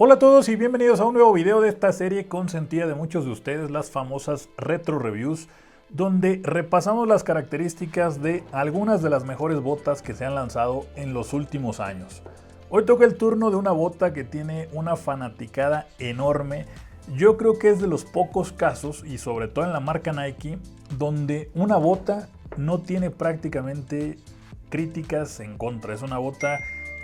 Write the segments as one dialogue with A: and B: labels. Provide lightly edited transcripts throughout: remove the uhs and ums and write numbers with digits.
A: Hola a todos y bienvenidos a un nuevo video de esta serie consentida de muchos de ustedes, las famosas Retro Reviews, donde repasamos las características de algunas de las mejores botas que se han lanzado en los últimos años. Hoy toca el turno de una bota que tiene una fanaticada enorme. Yo creo que es de los pocos casos, y sobre todo en la marca Nike, donde una bota no tiene prácticamente críticas en contra. Es una bota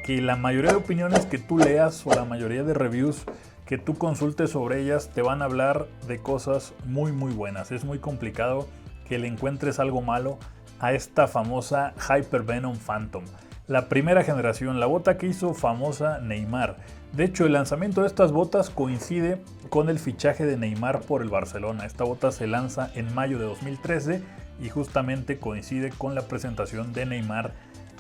A: que la mayoría de opiniones que tú leas o la mayoría de reviews que tú consultes sobre ellas te van a hablar de cosas muy buenas. Es muy complicado que le encuentres algo malo a esta famosa Hypervenom Phantom. La primera generación, la bota que hizo famosa Neymar. De hecho, el lanzamiento de estas botas coincide con el fichaje de Neymar por el Barcelona. Esta bota se lanza en mayo de 2013 y justamente coincide con la presentación de Neymar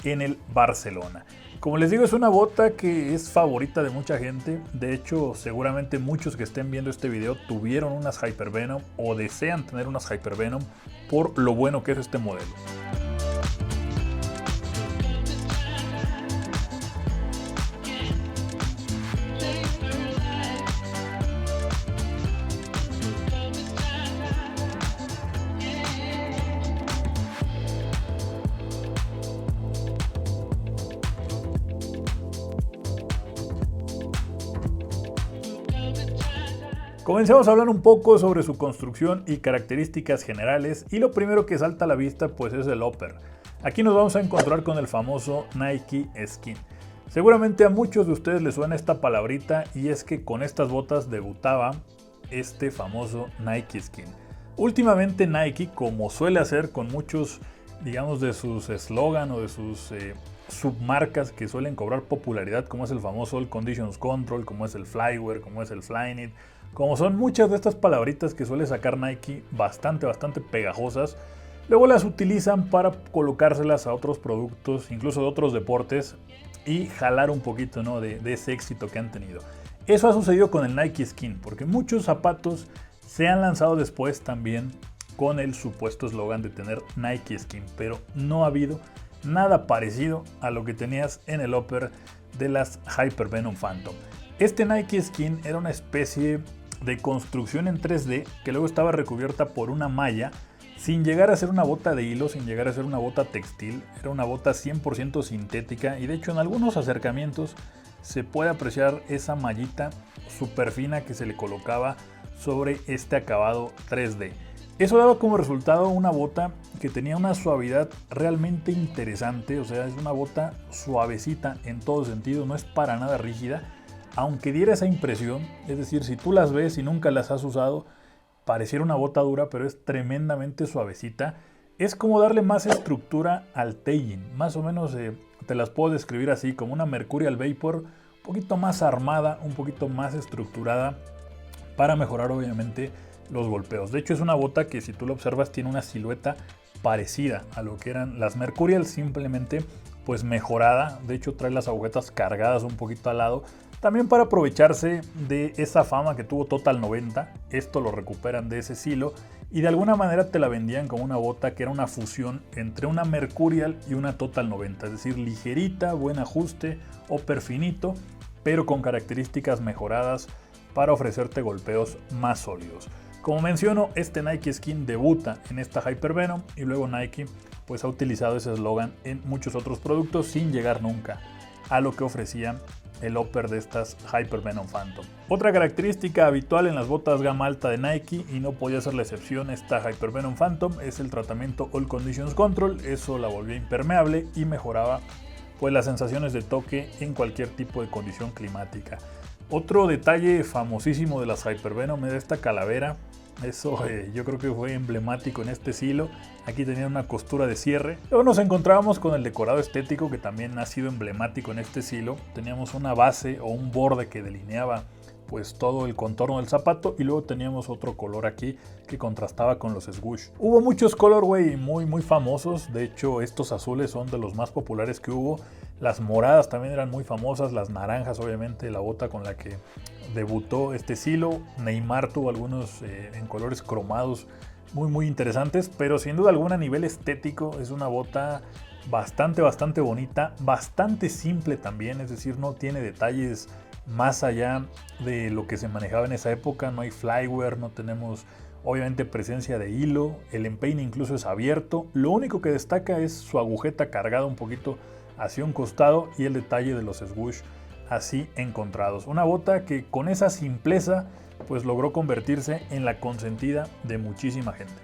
A: en el Barcelona. Como les digo, es una bota que es favorita de mucha gente. De hecho, seguramente muchos que estén viendo este video tuvieron unas Hypervenom o desean tener unas Hypervenom por lo bueno que es este modelo. Comencemos a hablar un poco sobre su construcción y características generales, y lo primero que salta a la vista pues es el upper. Aquí nos vamos a encontrar con el famoso Nike Skin. Seguramente a muchos de ustedes les suena esta palabrita, y es que con estas botas debutaba este famoso Nike Skin. Últimamente Nike, como suele hacer con muchos, digamos, de sus eslogan o de sus submarcas que suelen cobrar popularidad, como es el famoso All Conditions Control, como es el Flyware, como es el Flyknit, como son muchas de estas palabritas que suele sacar Nike bastante pegajosas, luego las utilizan para colocárselas a otros productos, incluso de otros deportes, y jalar un poquito, ¿no?, de ese éxito que han tenido. Eso ha sucedido con el Nike Skin, porque muchos zapatos se han lanzado después también con el supuesto eslogan de tener Nike Skin, pero no ha habido nada parecido a lo que tenías en el upper de las Hypervenom Phantom. Este Nike Skin era una especie de construcción en 3D que luego estaba recubierta por una malla, sin llegar a ser una bota de hilo, sin llegar a ser una bota textil. Era una bota 100% sintética, y de hecho en algunos acercamientos se puede apreciar esa mallita súper fina que se le colocaba sobre este acabado 3D. Eso daba como resultado una bota que tenía una suavidad realmente interesante. O sea, es una bota suavecita en todo sentido, no es para nada rígida, aunque diera esa impresión. Es decir, si tú las ves y nunca las has usado, pareciera una bota dura, pero es tremendamente suavecita. Es como darle más estructura al tailing, más o menos te las puedo describir así, como una Mercurial Vapor, un poquito más armada, un poquito más estructurada, para mejorar obviamente los golpeos. De hecho, es una bota que, si tú lo observas, tiene una silueta parecida a lo que eran las Mercurial, simplemente pues mejorada. De hecho, trae las agujetas cargadas un poquito al lado, también para aprovecharse de esa fama que tuvo Total 90. Esto lo recuperan de ese silo, y de alguna manera te la vendían como una bota que era una fusión entre una Mercurial y una Total 90, es decir, ligerita, buen ajuste, upper finito, pero con características mejoradas para ofrecerte golpeos más sólidos. Como menciono, este Nike Skin debuta en esta Hypervenom, y luego Nike pues ha utilizado ese eslogan en muchos otros productos sin llegar nunca a lo que ofrecían el upper de estas Hypervenom Phantom. Otra característica habitual en las botas gama alta de Nike, y no podía ser la excepción esta Hypervenom Phantom, es el tratamiento All Conditions Control. Eso la volvía impermeable y mejoraba pues las sensaciones de toque en cualquier tipo de condición climática. Otro detalle famosísimo de las Hypervenom es esta calavera. Eso yo creo que fue emblemático en este silo. Aquí tenía una costura de cierre. Luego nos encontrábamos con el decorado estético, que también ha sido emblemático en este silo. Teníamos una base o un borde que delineaba pues todo el contorno del zapato, y luego teníamos otro color aquí que contrastaba con los swoosh. Hubo muchos colorway muy famosos. De hecho, estos azules son de los más populares que hubo. Las moradas también eran muy famosas, las naranjas obviamente, la bota con la que debutó este silo. Neymar tuvo algunos en colores cromados muy interesantes, pero sin duda alguna a nivel estético es una bota bastante bonita, bastante simple también. Es decir, no tiene detalles más allá de lo que se manejaba en esa época. No hay flyware, no tenemos obviamente presencia de hilo, el empeine incluso es abierto. Lo único que destaca es su agujeta cargada un poquito hacia un costado y el detalle de los swoosh así encontrados. Una bota que con esa simpleza pues logró convertirse en la consentida de muchísima gente.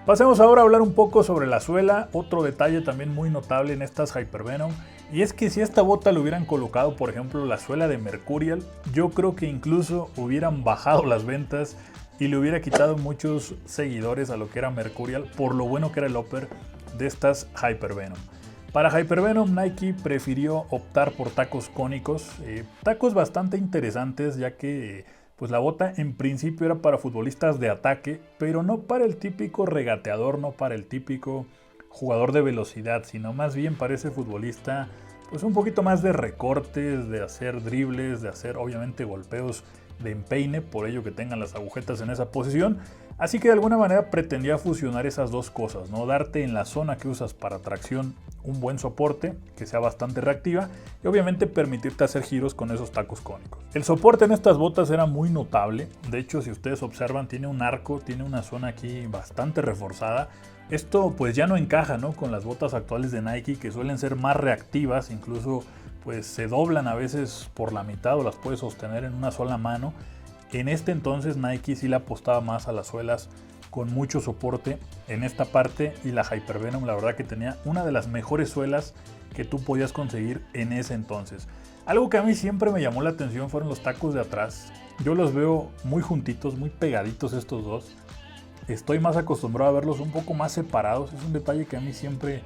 A: Pasemos ahora a hablar un poco sobre la suela, otro detalle también muy notable en estas Hypervenom, y es que si esta bota le hubieran colocado por ejemplo la suela de Mercurial, yo creo que incluso hubieran bajado las ventas y le hubiera quitado muchos seguidores a lo que era Mercurial por lo bueno que era el upper de estas Hypervenom. Para Hypervenom Nike prefirió optar por tacos cónicos, tacos bastante interesantes ya que pues la bota en principio era para futbolistas de ataque, pero no para el típico regateador, no para el típico jugador de velocidad, sino más bien para ese futbolista pues un poquito más de recortes, de hacer dribles, de hacer obviamente golpeos de empeine, por ello que tengan las agujetas en esa posición. Así que de alguna manera pretendía fusionar esas dos cosas, ¿no? Darte en la zona que usas para tracción un buen soporte, que sea bastante reactiva, y obviamente permitirte hacer giros con esos tacos cónicos. El soporte en estas botas era muy notable, de hecho si ustedes observan tiene un arco, tiene una zona aquí bastante reforzada. Esto pues ya no encaja, ¿no?, con las botas actuales de Nike que suelen ser más reactivas, incluso pues se doblan a veces por la mitad o las puedes sostener en una sola mano. En este entonces Nike sí le apostaba más a las suelas con mucho soporte en esta parte, y la Hypervenom la verdad que tenía una de las mejores suelas que tú podías conseguir en ese entonces. Algo que a mí siempre me llamó la atención fueron los tacos de atrás. Yo los veo muy juntitos, muy pegaditos estos dos. Estoy más acostumbrado a verlos un poco más separados. Es un detalle que a mí siempre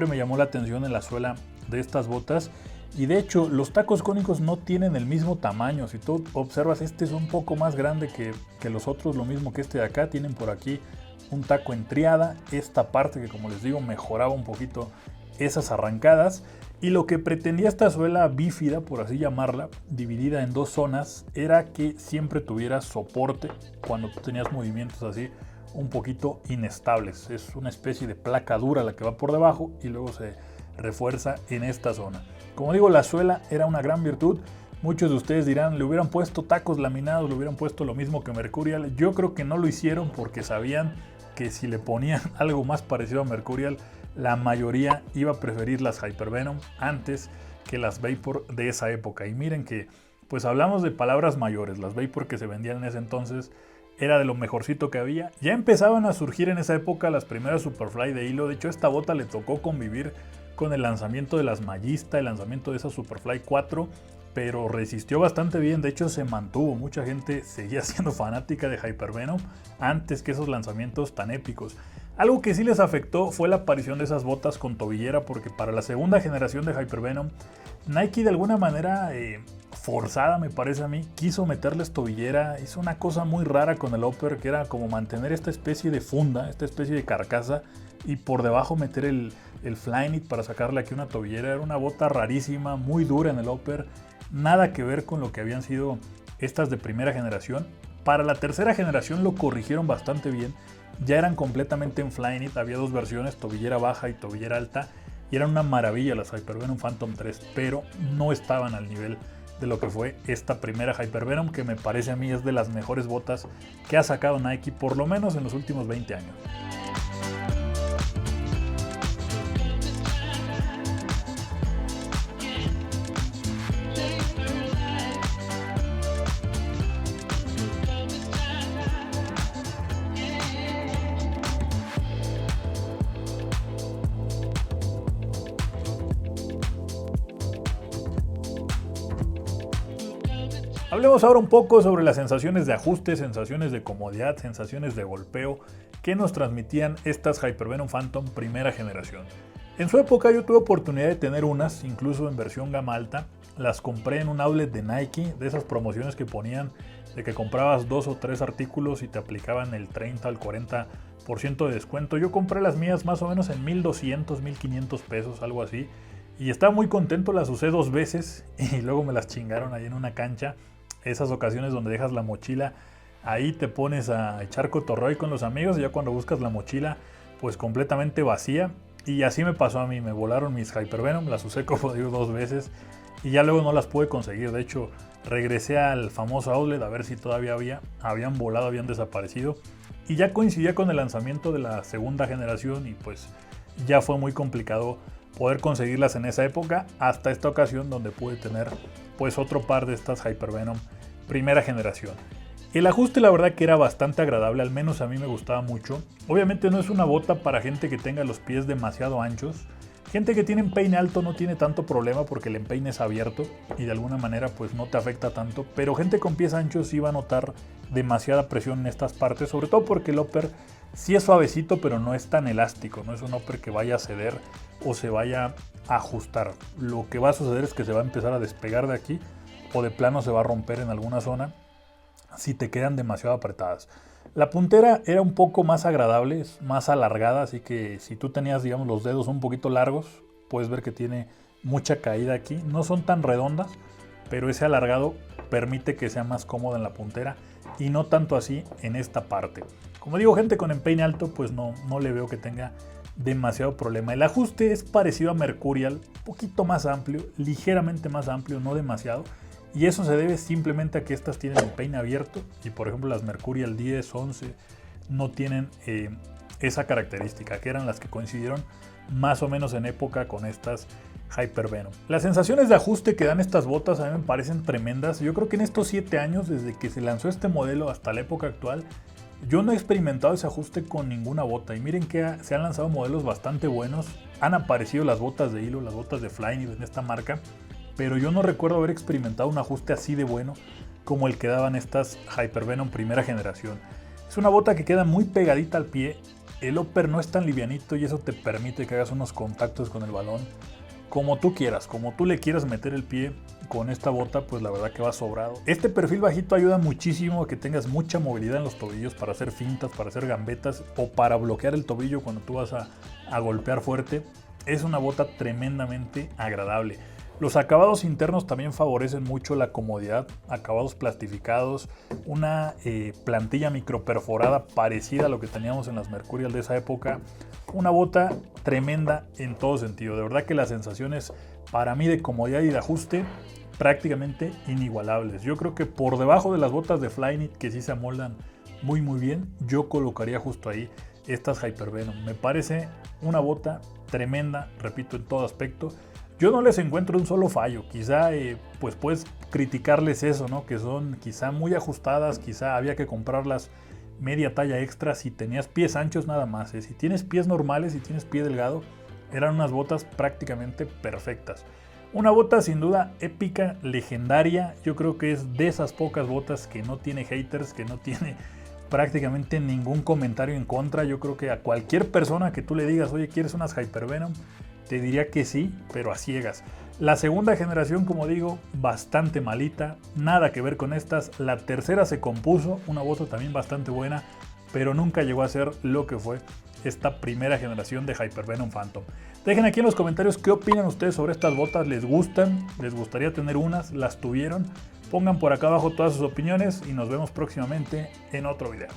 A: me llamó la atención en la suela de estas botas. Y de hecho los tacos cónicos no tienen el mismo tamaño. Si tú observas, este es un poco más grande que los otros, lo mismo que este de acá. Tienen por aquí un taco en triada, esta parte que como les digo mejoraba un poquito esas arrancadas. Y lo que pretendía esta suela bífida, por así llamarla, dividida en dos zonas, era que siempre tuviera soporte cuando tú tenías movimientos así un poquito inestables. Es una especie de placa dura la que va por debajo y luego se refuerza en esta zona. Como digo, la suela era una gran virtud. Muchos de ustedes dirán, le hubieran puesto tacos laminados, le hubieran puesto lo mismo que Mercurial. Yo creo que no lo hicieron porque sabían que si le ponían algo más parecido a Mercurial, la mayoría iba a preferir las Hypervenom antes que las Vapor de esa época. Y miren que pues hablamos de palabras mayores. Las Vapor que se vendían en ese entonces era de lo mejorcito que había. Ya empezaban a surgir en esa época las primeras Superfly de hilo. De hecho, a esta bota le tocó convivir con el lanzamiento de las Magista, el lanzamiento de esa Superfly 4, pero resistió bastante bien. De hecho se mantuvo, mucha gente seguía siendo fanática de Hypervenom antes que esos lanzamientos tan épicos. Algo que sí les afectó fue la aparición de esas botas con tobillera, porque para la segunda generación de Hypervenom Nike de alguna manera forzada, me parece a mí, quiso meterles tobillera. Hizo una cosa muy rara con el upper, que era como mantener esta especie de funda, esta especie de carcasa, y por debajo meter el Flyknit para sacarle aquí una tobillera. Era una bota rarísima, muy dura en el upper, nada que ver con lo que habían sido estas de primera generación. Para la tercera generación lo corrigieron bastante bien, ya eran completamente en Flyknit, había dos versiones, tobillera baja y tobillera alta, y eran una maravilla las Hypervenom Phantom 3, pero no estaban al nivel de lo que fue esta primera Hypervenom, que me parece a mí es de las mejores botas que ha sacado Nike, por lo menos en los últimos 20 años. Hablemos ahora un poco sobre las sensaciones de ajuste, sensaciones de comodidad, sensaciones de golpeo que nos transmitían estas Hypervenom Phantom primera generación. En su época yo tuve oportunidad de tener unas, incluso en versión gama alta, las compré en un outlet de Nike, de esas promociones que ponían de que comprabas 2 o 3 artículos y te aplicaban el 30 al 40% de descuento. Yo compré las mías más o menos en 1,200, 1,500 pesos, algo así. Y estaba muy contento, las usé 2 veces y luego me las chingaron ahí en una cancha. Esas ocasiones donde dejas la mochila, ahí te pones a echar cotorreo con los amigos y ya cuando buscas la mochila, pues completamente vacía. Y así me pasó a mí, me volaron mis Hypervenom, las usé como digo 2 veces y ya luego no las pude conseguir. De hecho, regresé al famoso outlet a ver si todavía habían volado, habían desaparecido. Y ya coincidía con el lanzamiento de la segunda generación y pues ya fue muy complicado poder conseguirlas en esa época, hasta esta ocasión donde pude tener pues otro par de estas Hypervenom primera generación. El ajuste la verdad que era bastante agradable, al menos a mí me gustaba mucho. Obviamente no es una bota para gente que tenga los pies demasiado anchos. Gente que tiene empeine alto no tiene tanto problema porque el empeine es abierto y de alguna manera pues no te afecta tanto, pero gente con pies anchos sí va a notar demasiada presión en estas partes, sobre todo porque el upper sí es suavecito pero no es tan elástico, no es un upper que vaya a ceder o se vaya a ajustar. Lo que va a suceder es que se va a empezar a despegar de aquí o de plano se va a romper en alguna zona si te quedan demasiado apretadas. La puntera era un poco más agradable, es más alargada, así que si tú tenías digamos los dedos un poquito largos, puedes ver que tiene mucha caída aquí. No son tan redondas, pero ese alargado permite que sea más cómoda en la puntera y no tanto así en esta parte. Como digo, gente con empeine alto pues no le veo que tenga demasiado problema. El ajuste es parecido a Mercurial, un poquito más amplio, ligeramente más amplio, no demasiado. Y eso se debe simplemente a que estas tienen empeine abierto y por ejemplo las Mercurial 10, 11 no tienen esa característica, que eran las que coincidieron más o menos en época con estas Hypervenom. Las sensaciones de ajuste que dan estas botas a mí me parecen tremendas. Yo creo que en estos 7 años, desde que se lanzó este modelo hasta la época actual, yo no he experimentado ese ajuste con ninguna bota. Y miren que se han lanzado modelos bastante buenos. Han aparecido las botas de hilo, las botas de Flyknit en esta marca, pero yo no recuerdo haber experimentado un ajuste así de bueno como el que daban estas Hypervenom primera generación. Es una bota que queda muy pegadita al pie, el upper no es tan livianito y eso te permite que hagas unos contactos con el balón como tú quieras, como tú le quieras meter el pie con esta bota, pues la verdad que va sobrado. Este perfil bajito ayuda muchísimo a que tengas mucha movilidad en los tobillos para hacer fintas, para hacer gambetas o para bloquear el tobillo cuando tú vas a golpear fuerte. Es una bota tremendamente agradable. Los acabados internos también favorecen mucho la comodidad, acabados plastificados, una plantilla microperforada parecida a lo que teníamos en las Mercurial de esa época. Una bota tremenda en todo sentido, de verdad que las sensaciones para mí de comodidad y de ajuste prácticamente inigualables. Yo creo que por debajo de las botas de Flyknit, que sí se amoldan muy bien, yo colocaría justo ahí estas Hypervenom. Me parece una bota tremenda, repito, en todo aspecto. Yo no les encuentro un solo fallo, quizá pues puedes criticarles eso, ¿no? Que son quizá muy ajustadas, quizá había que comprarlas media talla extra si tenías pies anchos nada más. Si tienes pies normales, si tienes pie delgado, eran unas botas prácticamente perfectas. Una bota sin duda épica, legendaria, yo creo que es de esas pocas botas que no tiene haters, que no tiene prácticamente ningún comentario en contra. Yo creo que a cualquier persona que tú le digas, oye, ¿quieres unas Hypervenom?, te diría que sí, pero a ciegas. La segunda generación, como digo, bastante malita, nada que ver con estas. La tercera se compuso, una bota también bastante buena, pero nunca llegó a ser lo que fue esta primera generación de Hypervenom Phantom. Dejen aquí en los comentarios qué opinan ustedes sobre estas botas, ¿les gustan? ¿Les gustaría tener unas? ¿Las tuvieron? Pongan por acá abajo todas sus opiniones y nos vemos próximamente en otro video.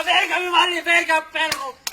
B: ¡Venga, mi madre, venga, perro!